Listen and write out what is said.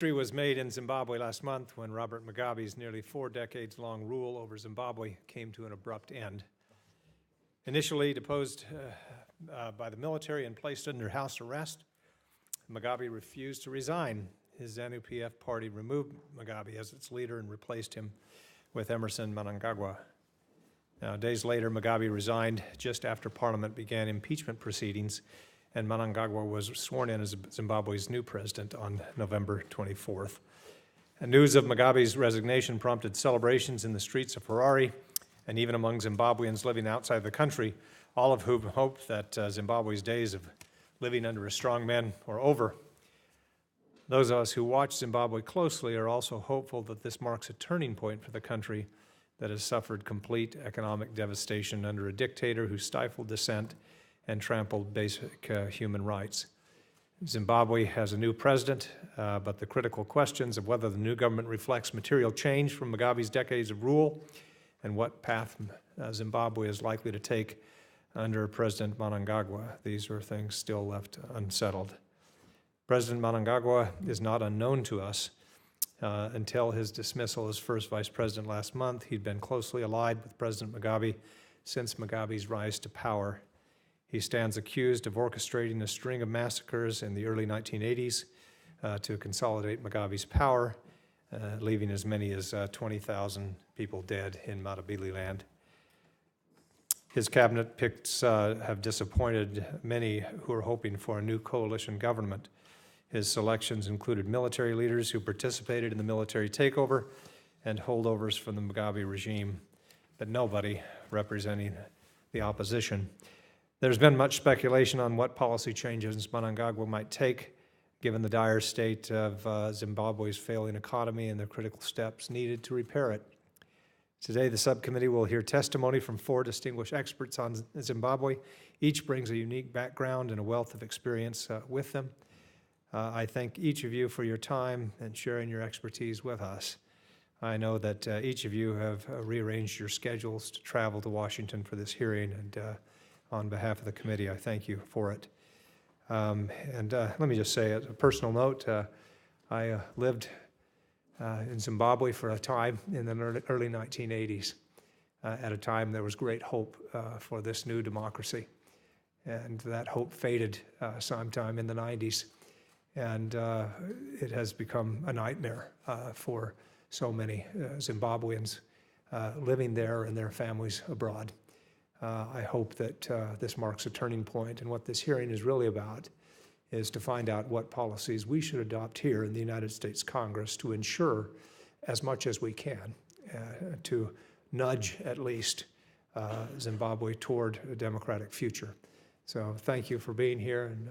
History was made in Zimbabwe last month when Robert Mugabe's nearly 4 decades-long rule over Zimbabwe came to an abrupt end. Initially deposed by the military and placed under house arrest, Mugabe refused to resign. His ZANU-PF party removed Mugabe as its leader and replaced him with Emmerson Mnangagwa. Now, days later, Mugabe resigned just after Parliament began impeachment proceedings, and Mnangagwa was sworn in as Zimbabwe's new president on November 24th. And news of Mugabe's resignation prompted celebrations in the streets of Harare and even among Zimbabweans living outside the country, all of whom hoped that Zimbabwe's days of living under a strong man are over. Those of us who watch Zimbabwe closely are also hopeful that this marks a turning point for the country that has suffered complete economic devastation under a dictator who stifled dissent and trampled basic human rights. Zimbabwe has a new president, but the critical questions of whether the new government reflects material change from Mugabe's decades of rule and what path Zimbabwe is likely to take under President Mnangagwa, these are things still left unsettled. President Mnangagwa is not unknown to us. Until his dismissal as first vice president last month, he'd been closely allied with President Mugabe since Mugabe's rise to power. He stands accused of orchestrating a string of massacres in the early 1980s to consolidate Mugabe's power, leaving as many as 20,000 people dead in Matabeleland. His cabinet picks have disappointed many who are hoping for a new coalition government. His selections included military leaders who participated in the military takeover and holdovers from the Mugabe regime, but nobody representing the opposition. There's been much speculation on what policy changes Mnangagwa might take, given the dire state of Zimbabwe's failing economy and the critical steps needed to repair it. Today, the subcommittee will hear testimony from 4 distinguished experts on Zimbabwe. Each brings a unique background and a wealth of experience with them. I thank each of you for your time and sharing your expertise with us. I know that each of you have rearranged your schedules to travel to Washington for this hearing, and on behalf of the committee, I thank you for it. Let me just say, as a personal note, I lived in Zimbabwe for a time in the early 1980s, at a time there was great hope for this new democracy. And that hope faded sometime in the 90s. And it has become a nightmare for so many Zimbabweans living there and their families abroad. I hope that this marks a turning point, and what this hearing is really about is to find out what policies we should adopt here in the United States Congress to ensure, as much as we can, to nudge at least Zimbabwe toward a democratic future. So thank you for being here. And